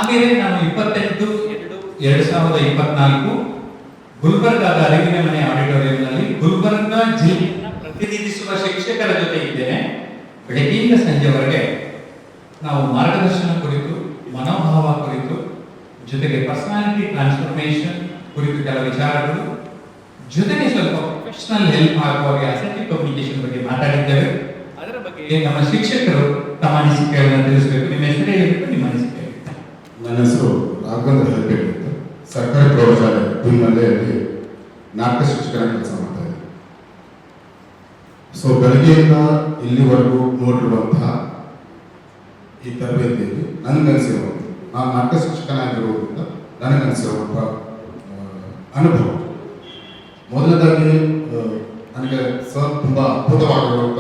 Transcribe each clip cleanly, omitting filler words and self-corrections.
ಹಾಗೆಯೇ ನಾನು 28/2/2024 ಗುಲ್ಬರ್ಗಾದ ಅರಿವಿನ ಮನೆ ಆಡಿಟೋರಿಯಂನಲ್ಲಿ ಗುಲ್ಬರ್ಗಾ ಜಿಲ್ಲೆಯನ್ನು ಪ್ರತಿನಿಧಿಸುವ ಶಿಕ್ಷಕರ ಜೊತೆ ಇದ್ದೇನೆ. ಬೆಳಗ್ಗೆಯಿಂದ ಸಂಜೆವರೆಗೆ ನಾವು ಮಾರ್ಗದರ್ಶನ ಕುರಿತು, ಮನೋಭಾವ ಕುರಿತು, ಜೊತೆಗೆ ಪರ್ಸನಾಲಿಟಿ ಟ್ರಾನ್ಸ್ಫಾರ್ಮೇಶನ್ ಕುರಿತು ಕೆಲ ವಿಚಾರಗಳು, ಜೊತೆಗೆ ಸ್ವಲ್ಪ ಪ್ರೊಫೆಷನಲ್ ಹೆಲ್ಪ್ ಆಗುವಾಗ ಅಸೆಂಟಿವ್ ಕಮ್ಯುನಿಕೇಶನ್ ಬಗ್ಗೆ ಮಾತಾಡಿದ್ದೇವೆ. ಅದರ ಬಗ್ಗೆ ನಮ್ಮ ಶಿಕ್ಷಕರು ತಮ್ಮ ಅನಿಸಿಕೆಗಳನ್ನು ತಿಳಿಸಬೇಕು. ನಿಮ್ಮ ಹೆಸರು ಹೇಳಿಬಿಟ್ಟು ನಿಮ್ಮ ಅನಿಸಿಕೆ. ನನ್ನ ಹೆಸರು ರಾಘವೇಂದ್ರ ಹೆಲ್ಪೇಟ್ ಅಂತ, ಸರ್ಕಾರಿ ಪ್ರೌಢಶಾಲೆ ಭೀಮಲ್ಲೆಯಲ್ಲಿ ನಾಟಕ ಶಿಕ್ಷಕರ ಕೆಲಸ ಮಾಡ್ತಾ ಇದ್ದೀನಿ. ಸೊ ಬೆಳಗ್ಗೆಯಿಂದ ಇಲ್ಲಿವರೆಗೂ ನೋಡಿರುವಂತಹ ಈ ತರಬೇತಿಯಲ್ಲಿ ನನಗನ್ಸಿರುವಂಥ, ನಾನು ನಾಟಕ ಶಿಕ್ಷಕನಾಗಿರುವುದರಿಂದ ನನಗನ್ಸಿರುವಂಥ ಅನುಭವ, ಮೊದಲನೇದಾಗಿ ನನಗೆ ಸರ್ ತುಂಬ ಅದ್ಭುತವಾಗಿರುವಂಥ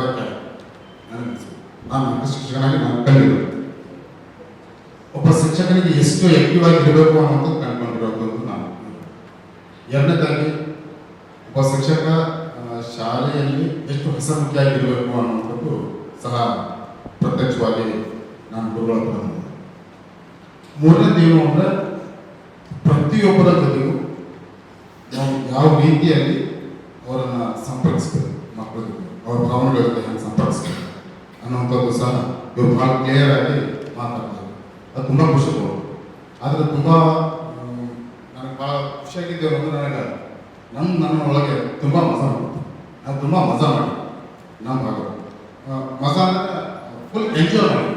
ನನಗನ್ಸಿದೆ. ನಾನು ನಾಟಕ ಶಿಕ್ಷಕನಾಗಿ ನಾನು ಕಂಡಿದ್ದೆ. ಒಬ್ಬ ಶಿಕ್ಷಕನಿಗೆ ಎಷ್ಟು ಆಕ್ಟಿವ್ ಆಗಿರಬೇಕು ಅನ್ನೋದು ಕಂಡುಕೊಂಡಿರೋದು ನಾನು. ಎರಡನೇದಾಗಿ ಒಬ್ಬ ಶಿಕ್ಷಕ ಶಾಲೆಯಲ್ಲಿ ಎಷ್ಟು ಹೊಸಮುಖಿಯಾಗಿರಬೇಕು ಅನ್ನೋದು ಸಹ ಪ್ರತ್ಯಕ್ಷವಾಗಿ ನಾನು ಗುರುಗಳ ಹತ್ರ ಬಂದೆ. ಮೂರನೇದೇನು ಅಂದರೆ ಪ್ರತಿಯೊಬ್ಬರ ಜೊತೆಗೂ ನಾವು ಯಾವ ರೀತಿಯಲ್ಲಿ ಅವರನ್ನು ಸಂಪರ್ಕಿಸ್ಬೇಕು, ಮಕ್ಕಳ ಜೊತೆ ಅವರ ಭಾವನೆಗಳ ಜೊತೆ ಹೆಂಗೆ ಸಂಪರ್ಕಿಸ್ಬೇಕು ಅನ್ನೋಂಥದ್ದು ಸಹ ಇವರು ಭಾಳ ಕ್ಲಿಯರ್ ಆಗಿ ಮಾತಾಡ್ತಾರೆ. ಅದು ತುಂಬ ಖುಷಿ ಕೊಡೋದು. ಆದರೆ ತುಂಬ ನನಗೆ ಭಾಳ ಖುಷಿಯಾಗಿದ್ದೇವೆ ಅನ್ನೋದು ನನಗೆ ನನ್ನ ಒಳಗೆ ತುಂಬ ಮಜಾ ಮಾಡುತ್ತೆ. ನಾನು ತುಂಬ ಮಜಾ ಮಾಡಿ ನಮ್ಮ ಭಾಗ ಮಜಾ ಅಂದರೆ ಫುಲ್ ಎಂಜಾಯ್ ಮಾಡಿ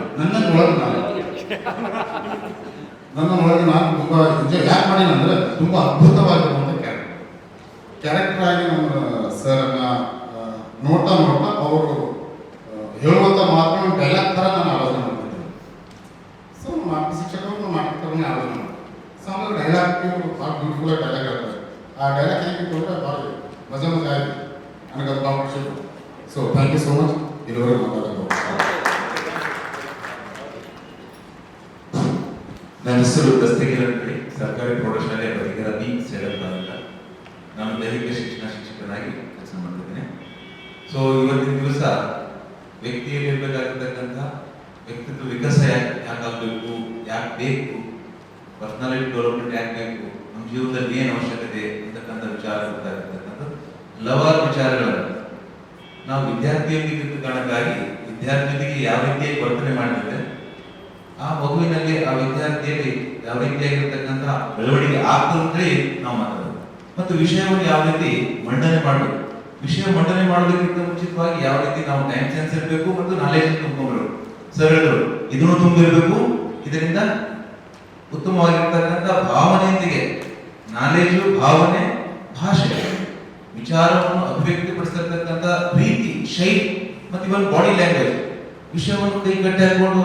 ನನ್ನೊಳಗೆ ನಾನು ತುಂಬ ಎಂಜಾಯ್ ಯಾಕೆ ಮಾಡೀನಿ ಅಂದರೆ ತುಂಬ ಅದ್ಭುತವಾಗಿರುವಂಥ ಕ್ಯಾರೆಕ್ಟರ್ ಆಗಿ ನಮ್ಮ ಸರ್ನ ನೋಡ್ತಾ ಅವರು ಹೇಳುವಂಥ ಮಾತ್ರ ಡೈಲಾಗ್ ಥರ ನಾನು ಆಲೋಚನೆ ಮಾಡ್ತಿದ್ದೆ. ಸೊ ನಾಟಕ ಶಿಕ್ಷಕರು ನಾಟಕ ಥರನೇ ಆಲೋಚನೆ ಮಾಡ್ತಾರೆ. ಸೊ ಆಮೇಲೆ ಡೈಲಾಗ್ ಭಾಳ ಬ್ಯೂಟಿಫುಲ್ ಆಗಿ ಡೈಲಾಗ್ ಹೇಳ್ತಾರೆ. ಆ ಡೈಲಾಗ್ ಹೇಗೆ ತೊಗೊಂಡ್ರೆ ಭಾಳ ಮಜಾ ಆಯಿತು. ನನಗೆ ಅದು ಭಾಳ ಖುಷಿ. So thank you so much. ಇದುವರೆಗೂ ಮಾತಾಡೋದು. ನನ್ನ ಹೆಸರು ದಸ್ತಗಿರಿ ಅಂತೇಳಿ, ಸರ್ಕಾರಿ ಪ್ರೌಢಶಾಲೆಯ ಬದಿಗರ ಬಿ ಸೇಡಲ್ ತಾಲೂಕ. ನಾನು ದೈಹಿಕ ಶಿಕ್ಷಣ ಶಿಕ್ಷಕನಾಗಿ ಕೆಲಸ ಮಾಡ್ತಿದ್ದೇನೆ. ಸೊ ಇವತ್ತಿನ ದಿವಸ ವ್ಯಕ್ತಿಯಲ್ಲಿ ಇರಬೇಕಾಗಿರ್ತಕ್ಕಂಥ ವ್ಯಕ್ತಿತ್ವ ವಿಕಾಸ ಯಾಕಾಗಬೇಕು, ಯಾಕೆ ಬೇಕು, ಪರ್ಸನಾಲಿಟಿ ಡೆವಲಪ್ಮೆಂಟ್ ಯಾಕೆ ಬೇಕು, ನಮ್ಮ ಜೀವನದಲ್ಲಿ ಏನು ಅವಶ್ಯಕತೆ ಅಂತಕ್ಕಂಥ ವಿಚಾರ ಗೊತ್ತಾಗಿರ್ತಕ್ಕಂಥ ಹಲವಾರು ವಿಚಾರಗಳನ್ನು ನಾವು ವಿದ್ಯಾರ್ಥಿಯೊಂದಿಗೆ ಕಾರಣಕ್ಕಾಗಿ ವಿದ್ಯಾರ್ಥಿಯೊಂದಿಗೆ ಯಾವ ರೀತಿಯಾಗಿ ವರ್ತನೆ ಮಾಡಿದ್ರೆ ಆ ಮಗುವಿನಲ್ಲಿ, ಆ ವಿದ್ಯಾರ್ಥಿಯಲ್ಲಿ ಯಾವ ರೀತಿಯಾಗಿರ್ತಕ್ಕಂಥ ಬೆಳವಣಿಗೆ ಆಗ್ತದೆ ನಾವು ಮಾತಾಡೋದು. ಮತ್ತು ವಿಷಯವನ್ನು ಯಾವ ರೀತಿ ಮಂಡನೆ ಮಾಡಬೇಕು, ವಿಷಯ ಮಂಡನೆ ಮಾಡೋದಕ್ಕಿಂತ ಮುಂಚಿತವಾಗಿ ಯಾವ ರೀತಿ ನಾವು ಟೈಮ್ ಸೆನ್ಸ್ ಇರಬೇಕು ಮತ್ತು ನಾಲೆಜ್ ತುಂಬಿರಬೇಕು. ಸರ್ ಹೇಳಿದ್ರು ಇದನ್ನು ತುಂಬಿರಬೇಕು. ಇದರಿಂದ ಉತ್ತಮವಾಗಿರ್ತಕ್ಕಂಥ ಭಾವನೆಯೊಂದಿಗೆ ನಾಲೆಜು, ಭಾವನೆ, ಭಾಷೆ, ವಿಚಾರವನ್ನು ಅಭಿವ್ಯಕ್ತಿಪಡಿಸ್ತಕ್ಕಂಥ ರೀತಿ, ಶೈಲಿ ಮತ್ತು ಇವನ್ ಬಾಡಿ ಲ್ಯಾಂಗ್ವೇಜ್, ವಿಷಯವನ್ನು ಕೈ ಗಟ್ಟಿ ಹಾಕೊಂಡು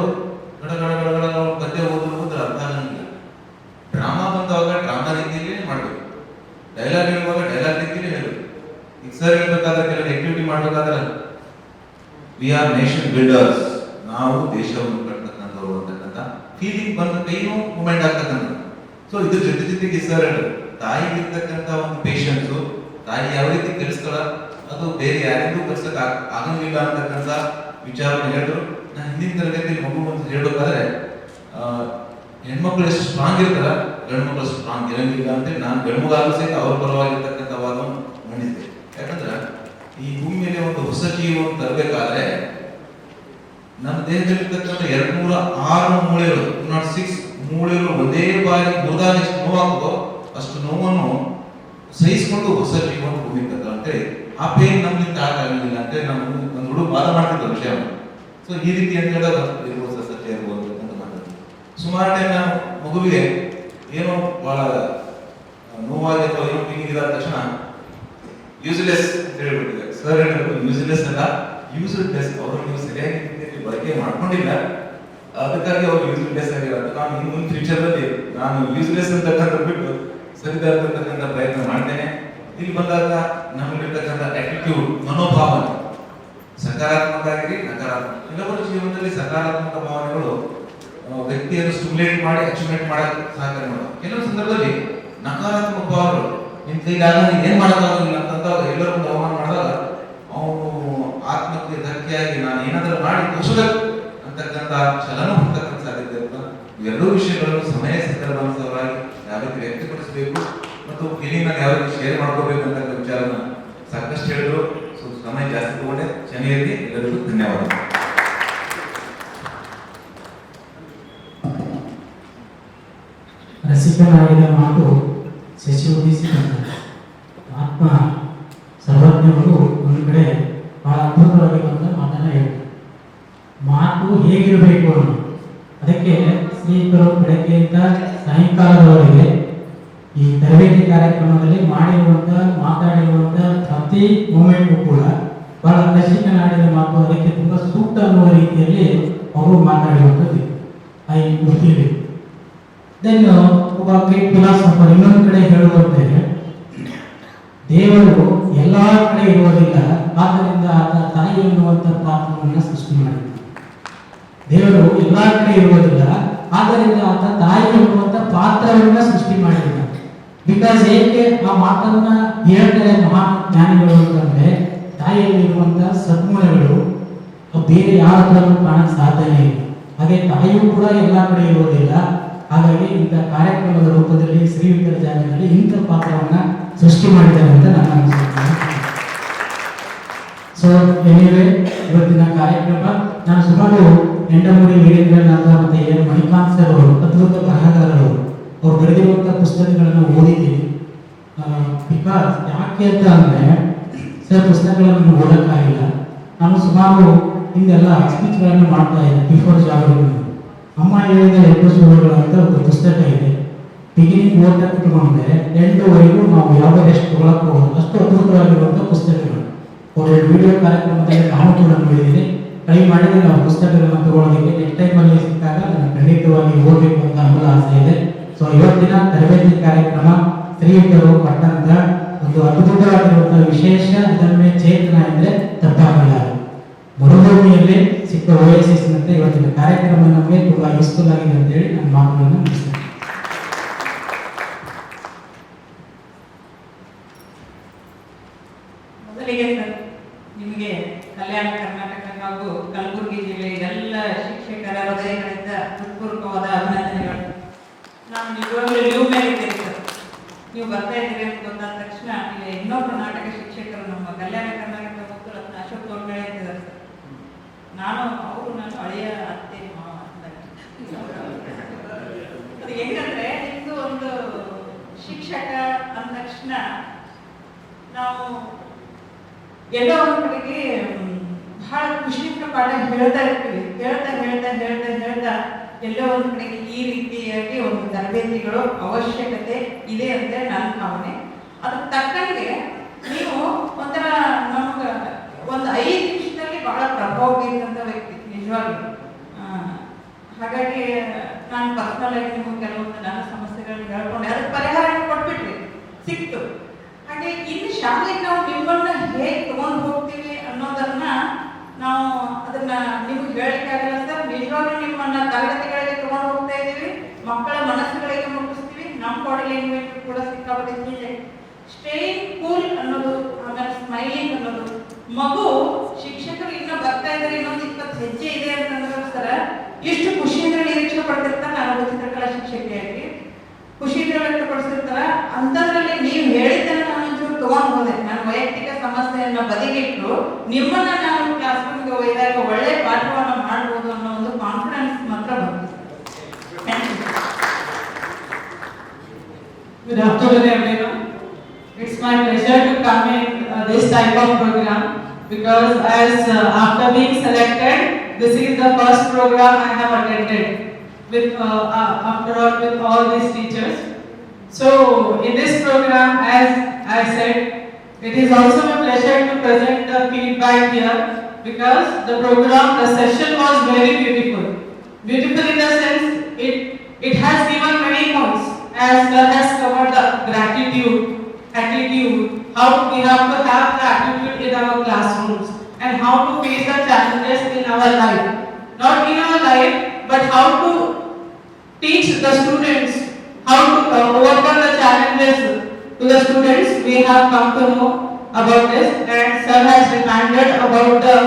ಗಡಗಡ ಪದ್ಯ ಓದೋದು ಅರ್ಥ ಆಗಂಗಿಲ್ಲ. ಡ್ರಾಮಾ ಬಂದಾಗ ಡ್ರಾಮಾ ರೀತಿಯಲ್ಲೇ ಮಾಡಬೇಕು, ಡೈಲಾಗ್ ಹೇಳುವಾಗ ಡೈಲಾಗ್ ರೀತಿಯಲ್ಲೇ ಹೇಳಬೇಕು. ಈಗ ಸರ್ ಹೇಳ್ಬೇಕಾದ್ರೆ ಕೆಲವು ಆಕ್ಟಿವಿಟಿ ಮಾಡಬೇಕಾದ್ರೆ ವಿ ಆರ್ ನೇಷನ್ ಬಿಲ್ಡರ್ಸ್, ನಾವು ದೇಶವನ್ನು ಕಟ್ಟತಕ್ಕಂಥವ್ರು ಅಂತಕ್ಕಂಥ ಫೀಲಿಂಗ್ ಬಂದ ಕೈನೂ ಮೂಮೆಂಟ್ ಆಗ್ತಕ್ಕಂಥ. ಸೊ ಇದ್ರ ಜೊತೆಗೆ ಸರ್ ತಾಯಿಗಿರ್ತಕ್ಕಂಥ ಒಂದು ಪೇಷನ್ಸು, ತಾಯಿ ಯಾವ ರೀತಿ ಕೆಡಿಸ್ತಾಳ ಅದು ಬೇರೆ ಯಾರಿಗೂ ಕಲಿಸಕ್ ಆಗಂಗಿಲ್ಲ ಅಂತಕ್ಕಂಥ ವಿಚಾರವನ್ನು ಹೇಳಿದ್ರು. ನಾನು ಹಿಂದಿನ ತರಗತಿಯಲ್ಲಿ ಮಗು ಅಂತ ಹೇಳ್ಬೇಕಾದ್ರೆ ಹೆಣ್ಮಕ್ಳು ಎಷ್ಟು ಸ್ಟ್ರಾಂಗ್ ಇರ್ತಾರ, ಗಂಡು ಮಕ್ಕಳು ಸ್ಟ್ರಾಂಗ್ ಇರಂಗಿಲ್ಲ ಅಂತೇಳಿ ನಾನು ಗಂಡುಮಗಾಲು ಸಹಿತ ಅವ್ರ ಪರವಾಗಿರ್ತಕ್ಕಂಥ ವಾದವನ್ನು ಮಂಡಿಸಿದೆ. ಯಾಕಂದ್ರೆ ಈ ಭೂಮಿ ಮೇಲೆ ಒಂದು ಹೊಸ ಜೀವವನ್ನು ತರಬೇಕಾದ್ರೆ ನಮ್ಮ ದೇಹದಲ್ಲಿರ್ತಕ್ಕಂಥ 206 ಮೂಳೆಗಳು, 206 ಮೂಳೆಗಳು ಒಂದೇ ಬಾರಿ ಮುರಿದಾಗ ಎಷ್ಟು ನೋವಾಗ್ತದೋ ಅಷ್ಟು ನೋವನ್ನು ಸಹಿಸಿಕೊಂಡು ಹೊಸ ಜೀವನ ಭೂಮಿ ತರ್ತಾರೆ ಅಂತೇಳಿ ಆ ಪೇನ್ ನಮ್ಮಿಂದ ಆಗಲಿಲ್ಲ ಅಂತೇಳಿ ನಮ್ಮ ಹುಡುಗ ವಾದ ಮಾಡ್ತಿದ್ದ ವಿಷಯವನ್ನು. ಸೊ ಈ ರೀತಿ ಅಂತ ಹೇಳಿದಾಗ ಇರ್ಬೋದು, ಸತ್ಯ ಇರ್ಬೋದು ಅಂತ ಮಾತಾಡ್ತೀವಿ. ಸುಮಾರು ಟೈಮ್ ನಾನು ಮಗುವಿಗೆ ಏನೋ ಬಹಳ ನೋವಾಗಿ ಅಥವಾ ಏನೋ ಫೀಲಿಂಗ್ ಇದಾದ ತಕ್ಷಣ ಯೂಸ್ಲೆಸ್ ಅಂತ ಹೇಳ್ಬಿಟ್ಟಿದೆ. ಸರ್ ಹೇಳಿದ್ರು ಯೂಸ್ಲೆಸ್ ಅಲ್ಲ, ಯೂಸ್ಲೆಸ್. ಅವರು ನೀವು ಸರಿಯಾಗಿ ಬಳಕೆ ಮಾಡ್ಕೊಂಡಿಲ್ಲ, ಅದಕ್ಕಾಗಿ ಅವ್ರು ಯೂಸ್ಲೆಸ್ ಆಗಿಲ್ಲ. ನಾನು ಇನ್ನು ಮುಂದೆ ಫ್ಯೂಚರ್ದಲ್ಲಿ ನಾನು ಯೂಸ್ಲೆಸ್ ಅಂತಕ್ಕಂಥ ಬಿಟ್ಟು ಸರಿದಾರ್ತಕ್ಕಂಥ ಪ್ರಯತ್ನ ಮಾಡ್ತೇನೆ. ಇಲ್ಲಿ ಬಂದಾಗ ನಮ್ಮಲ್ಲಿರ್ತಕ್ಕಂಥ ಆಟಿಟ್ಯೂಡ್, ಮನೋಭಾವನೆ ಸಕಾರಾತ್ಮಕ ಆಗಿರಿ, ನಕಾರಾತ್ಮಕ. ಕೆಲವರ ಜೀವನದಲ್ಲಿ ಸಕಾರಾತ್ಮಕ ಭಾವನೆಗಳು ವ್ಯಕ್ತಿಯನ್ನು ಸ್ಟಿಮ್ಯುಲೇಟ್ ಮಾಡಿ ಅಚೀವ್ಮೆಂಟ್ ಮಾಡಕ್ಕೆ ಸಹಕಾರಿ ಮಾಡೋದು. ಕೆಲವು ಸಂದರ್ಭದಲ್ಲಿ ನಕಾರಾತ್ಮಕ ಭಾವನೆಗಳು ನಿಮ್ ಕೈಲಾಗ ಏನ್ ಮಾಡೋಕ್ಕಾಗಲಿಲ್ಲ ಅಂತ ಎಲ್ಲರೂ ಅವಮಾನ ಮಾಡಿದಾಗ ಅವನು ಆತ್ಮಕ್ಕೆ ಧಕ್ಕೆಯಾಗಿ ನಾನು ಏನಾದರೂ ಮಾಡಿ ತೋರಿಸಬೇಕು ಅಂತಕ್ಕಂಥ ಚಲನ ಹೊಂದಕ್ಕಂಥ ಸಾಧ್ಯತೆ ಅಂತ ಇವೆರಡೂ ವಿಷಯಗಳನ್ನು ಸಮಯ ಸಂದರ್ಭಾನುಸಾರವಾಗಿ ಯಾವ ರೀತಿ ವ್ಯಕ್ತಪಡಿಸಬೇಕು ಮತ್ತು ಫೀಲಿಂಗ್ ಯಾವ ರೀತಿ ಶೇರ್ ಮಾಡ್ಕೋಬೇಕಂತ ವಿಚಾರನ ಸಾಕಷ್ಟು ಹೇಳಿದ್ರು. ಸೊ ಸಮಯ ಜಾಸ್ತಿ ತಗೊಂಡೆ, ಕ್ಷಮೆಯಾಗಿ ಎಲ್ಲರಿಗೂ ಧನ್ಯವಾದ. ರಸಿಕನಾಡಿದ ಮಾತು ಶಶಿವದಿಸಿದಂತೆ ಆತ್ಮ ಸರ್ವಜ್ಞರು ಒಂದು ಕಡೆ ಬಹಳ ಅದ್ಭುತವಾಗಿರುವಂಥ ಮಾತನ್ನ ಹೇಳ್ತಾರೆ. ಮಾತು ಹೇಗಿರಬೇಕು ಅನ್ನೋದು ಅದಕ್ಕೆ ಸ್ನೇಹಿತರು ಬೆಳಗ್ಗೆಯಿಂದ ಸಾಯಂಕಾಲದವರೆಗೆ ಈ ತರಬೇತಿ ಕಾರ್ಯಕ್ರಮದಲ್ಲಿ ಮಾಡಿರುವಂಥ ಮಾತಾಡಿರುವಂಥ ಪ್ರತಿ ಮೂಮೆಂಟು ಕೂಡ ಬಹಳ ರಸಿಕನಾಡಿದ ಮಾತು, ಅದಕ್ಕೆ ತುಂಬಾ ಸೂಕ್ತ ಅನ್ನುವ ರೀತಿಯಲ್ಲಿ ಅವರು ಮಾತಾಡಿರುವಂಥದ್ದು. I feel it. ದೆನ್ ಒಬ್ಬ ಗ್ರೇಟ್ ಫಿಲಾಸಫರ್ ಇನ್ನೊಂದು ಕಡೆ ಹೇಳುವಂತೆ ದೇವರು ಎಲ್ಲ ಕಡೆ ಇರುವುದಿಲ್ಲ, ಆದ್ದರಿಂದ ಆತ ತಾಯಿ ಎನ್ನುವಂಥ ಪಾತ್ರವನ್ನು ಸೃಷ್ಟಿ ಮಾಡಿದ್ದಾನೆ. ದೇವರು ಎಲ್ಲ ಕಡೆ ಇರುವುದಿಲ್ಲ, ಆದ್ದರಿಂದ ಆತ ತಾಯಿ ಎನ್ನುವಂಥ ಪಾತ್ರವನ್ನ ಸೃಷ್ಟಿ ಮಾಡಿದ್ದಾನೆ. ಬಿಕಾಸ್ ಏಕೆ ಆ ಮಾತನ್ನ ಹೇಳ್ತಾರೆ ಮಹಾನ್ ಜ್ಞಾನಿಗಳು ಅಂತಂದ್ರೆ ತಾಯಿಯಲ್ಲಿರುವಂಥ ಸದ್ಗುಣಗಳು ಬೇರೆ ಯಾರ ಹತ್ರನೂ ಕಾಣಕ್ ಸಾಧ್ಯನೇ ಇಲ್ಲ. ಹಾಗೆ ತಾಯಿಯೂ ಕೂಡ ಎಲ್ಲ ಕಡೆ ಇರುವುದಿಲ್ಲ. ಹಾಗಾಗಿ ಇಂಥ ಕಾರ್ಯಕ್ರಮದ ರೂಪದಲ್ಲಿ ಶ್ರೀವಿದ್ಯರ ಜಾಗದಲ್ಲಿ ಇಂಥ ಪಾತ್ರವನ್ನ ಸೃಷ್ಟಿ ಮಾಡಿದ್ದಾರೆ ಅಂತ ನನ್ನ ಅನಿಸುತ್ತೆ. ಸೊ ಎನಿವೇ ಇವತ್ತಿನ ಕಾರ್ಯಕ್ರಮ ನಾನು ಸುಮಾರು ಎಂಡಮೂಡಿ ವೀರೇಂದ್ರನಾಥ ಮತ್ತೆ ಎನ್ ಮಣಿಕಾಂತ್ ಸರ್ ಅವರು ಅದ್ಭುತ ಬರಹಗಾರರು ಅವ್ರು ಬರೆದಿರುವಂಥ ಪುಸ್ತಕಗಳನ್ನು ಓದಿದ್ದೀನಿ. ಬಿಕಾಸ್ ಯಾಕೆ ಅಂತ ಅಂದ್ರೆ ಸರ್ ಪುಸ್ತಕಗಳನ್ನು ಓದಕ್ಕಾಗಿಲ್ಲ. ನಾನು ಸುಮಾರು ಹಿಂದೆಲ್ಲ ಸ್ಪೀಚ್ಗಳನ್ನು ಮಾಡ್ತಾ ಇದ್ದೆ ಬಿಫೋರ್ ಜಾಗೃತಿ. ಅಮ್ಮ ಹೇಳಿದ ಎಪಿಸೋಡ್ಗಳು ಅಂತ ಒಂದು ಪುಸ್ತಕ ಇದೆ. ಬಿಗಿನಿಂಗ್ ಓದಕ್ಕೆ ಇಟ್ಕೊಂಡ್ರೆ ಎಂಟುವರೆಗೂ ನಾವು ಯಾವುದೇ ರೆಸ್ಟ್ ತಗೊಳಕ್ಕೆ ಹೋಗೋದು, ಅಷ್ಟು ಅದ್ಭುತವಾಗಿರುವಂಥ ಪುಸ್ತಕಗಳು. ಅವ್ರ ವಿಡಿಯೋ ಕಾರ್ಯಕ್ರಮದಲ್ಲಿ ನಾವು ಕೂಡ ನೋಡಿದ್ದೀನಿ. ಟ್ರೈ ಮಾಡಿದ್ರೆ ನಾವು ಪುಸ್ತಕಗಳನ್ನು ತಗೊಳ್ಳೋದಕ್ಕೆ ನೆಕ್ಸ್ಟ್ ಟೈಮಲ್ಲಿ ಸಿಕ್ಕಾಗ ನಾನು ಖಂಡಿತವಾಗಿ ಓದಬೇಕು ಅಂತ ಹಂಬಲ ಆಸೆ ಇದೆ. ಸೊ ಇವತ್ತಿನ ತರಬೇತಿ ಕಾರ್ಯಕ್ರಮ ಶ್ರೀಯುತರು ಪಟ್ಟಂತ ಒಂದು ಅದ್ಭುತವಾಗಿರುವಂತಹ ವಿಶೇಷ ಇದನ್ನೇ ಚೇತನ ಎಂದರೆ ತಪ್ಪಾಗಲ್ಲ. ಮರುಭೂಮಿಯಲ್ಲಿ ಸಿಕ್ಕ ಓಎಸ್ಎಸ್ನಂತೆ ಇವತ್ತಿನ ಕಾರ್ಯಕ್ರಮ ನಮಗೆ ತುಂಬಾ ಯೂಸ್ಫುಲ್ ಆಗಿದೆ ಅಂತ ಹೇಳಿ ನನ್ನ ಮಾತುಗಳನ್ನು ಮುಗಿಸ್ತೇನೆ. ಮೊದಲಿಗೆ ಸರ್ ನಿಮಗೆ ಕಲ್ಯಾಣ ಕರ್ನಾಟಕ ಹಾಗೂ ಕಲಬುರಗಿ ಜಿಲ್ಲೆ ಎಲ್ಲ ಶಿಕ್ಷಕರ ಹೃದಯಗಳಿಂದ ಹೃತ್ಪೂರ್ವಕವಾದ ಅಭಿನಂದನೆಗಳು. ನಾನು ನಿಜವಾಗ್ಲೂ ನೀವು ಮೇಲೆ ಇದ್ದೇನೆ ಸರ್. ನೀವು ಬರ್ತಾ ಇದ್ದೀರಿ ಅಂತ ಗೊತ್ತಾದ ತಕ್ಷಣ ಇಲ್ಲಿ ಇನ್ನೊಬ್ಬರು ನಾಟಕ ಶಿಕ್ಷಕರು ನಮ್ಮ ಕಲ್ಯಾಣ ಕರ್ನಾಟಕ ಮತ್ತು ರತ್ನ ಅಶೋಕ್ ತೋಳ್ಗಡೆ ಅಂತಿದ್ದಾರೆ ಸರ್. ನಾನು ಹಳೆಯ ಅತ್ತೆ ಮಾವ ಅದು ಹೆಂಗಂದ್ರೆ ಇದು ಒಂದು ಶಿಕ್ಷಕ ಅಂದ ತಕ್ಷಣ ನಾವು ಎಲ್ಲೋ ಒಂದು ಕಡೆಗೆ ಬಹಳ ಖುಷಿಯಿಂದ ಪಾಠ ಹೇಳ್ತಾ ಇರ್ತೀವಿ. ಹೇಳ್ತಾ ಎಲ್ಲೋ ಒಂದು ಕಡೆಗೆ ಈ ರೀತಿಯಾಗಿ ಒಂದು ತರಬೇತಿಗಳು ಅವಶ್ಯಕತೆ ಇದೆ ಅಂತ ನನ್ನ ಭಾವನೆ. ಅದಕ್ಕೆ ತಕ್ಕಂಗೆ ನೀವು ಒಂಥರ ನಮಗ ಒಂದು 5 ನಿಮಿಷದಲ್ಲಿ ಬಹಳ ಪ್ರಭಾವ ಬೀರಿದಂಥ ವ್ಯಕ್ತಿ ನಿಜವಾಗ್ಲೂ. ಹಾಗಾಗಿ ನಾನು ಪರ್ಸನಲ್ ಆಗಿ ನಿಮಗೆ ಕೆಲವೊಂದು ನನ್ನ ಸಮಸ್ಯೆಗಳನ್ನ ಹೇಳ್ಕೊಂಡೆ, ಅದಕ್ಕೆ ಪರಿಹಾರ ಕೊಟ್ಬಿಟ್ರಿ, ಸಿಕ್ತು. ಹಾಗೆ ಇನ್ನು ಶಾಲೆಗೆ ನಾವು ನಿಮ್ಮನ್ನ ಹೇಗೆ ತಗೊಂಡು ಹೋಗ್ತೀವಿ ಅನ್ನೋದನ್ನ ನಾವು ಅದನ್ನ ನಿಮ್ಗೆ ಹೇಳಿಕ್ಕಾಗಲ್ಲ ಸರ್. ನಿಜವಾಗ್ಲೂ ನಿಮ್ಮನ್ನ ತರಗತಿಗಳಿಗೆ ತಗೊಂಡು ಹೋಗ್ತಾ ಇದ್ದೀವಿ, ಮಕ್ಕಳ ಮನಸ್ಸುಗಳಿಗೆ ಮುಟ್ಟಿಸ್ತೀವಿ. ನಮ್ಮ ಬಾಡಿ ಲ್ಯಾಂಗ್ವೇಜ್ ಕೂಡ ಸಿಕ್ಕಾಪಟ್ಟೆ ಸ್ಟೇಯಿಂಗ್ ಕೂಲ್ ಅನ್ನೋದು, ಆಮೇಲೆ ಸ್ಮೈಲಿಂಗ್ ಅನ್ನೋದು. ಮಗು ಶಿಕ್ಷಕರು ಇನ್ನ ಬರ್ತಾ ಇದ್ದಾರೆ, ಇನ್ನೊಂದು 20 ಹೆಜ್ಜೆ ಇದೆ ಅಂತಂದ್ರೆ ಸರ ಎಷ್ಟು ಖುಷಿಯಿಂದ ನಿರೀಕ್ಷೆ ಪಡ್ತಿರ್ತಾರೆ. ನಾನು ಚಿತ್ರಕಲಾ ಶಿಕ್ಷಕಿಯಾಗಿ ಖುಷಿಯಿಂದ ವ್ಯಕ್ತಪಡಿಸಿರ್ತಾರ. ಅಂಥದ್ರಲ್ಲಿ ನೀವು ಹೇಳಿದ್ದನ್ನ ನಾನು ಒಂಚೂರು ತಗೊಂಡು ಹೋದೆ. ನನ್ನ ವೈಯಕ್ತಿಕ ಸಮಸ್ಯೆಯನ್ನ ಬದಿಗಿಟ್ಟು ನಿಮ್ಮನ್ನ ನಾನು ಕ್ಲಾಸ್ ರೂಮ್ಗೆ ಒಯ್ದಾಗ ಒಳ್ಳೆ ಪಾಠವನ್ನು ಮಾಡ್ಬೋದು ಅನ್ನೋ ಒಂದು ಕಾನ್ಫಿಡೆನ್ಸ್ ಮಾತ್ರ ಬಂತು. Good afternoon, everyone. It's my pleasure to come in this type of program because after being selected, this is the first program I have attended with after all with all these teachers. So in this program, as I said, it is also my pleasure to present the feedback here because the session was very beautiful. Beautiful in the sense it has given many points, as sir has covered the gratitude, attitude, how we have to have the attitude in our classrooms and how to face the challenges in our life. Not in our life, but how to teach the students how to overcome the challenges to the students. We have come to know about this, and sir has reminded about the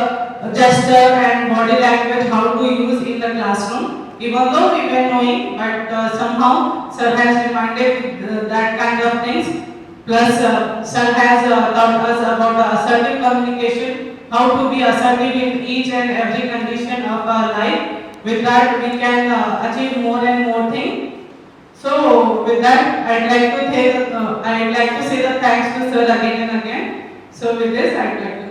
gesture and body language, how to use in the classroom. even though we were knowing, but somehow Sir has reminded that kind of things. Plus, Sir has taught us about assertive communication, how to be assertive in each and every condition of our life. With that, we can achieve more and more things. So, with that, I'd like to say the thanks to Sir again and again. So, with this, I'd like to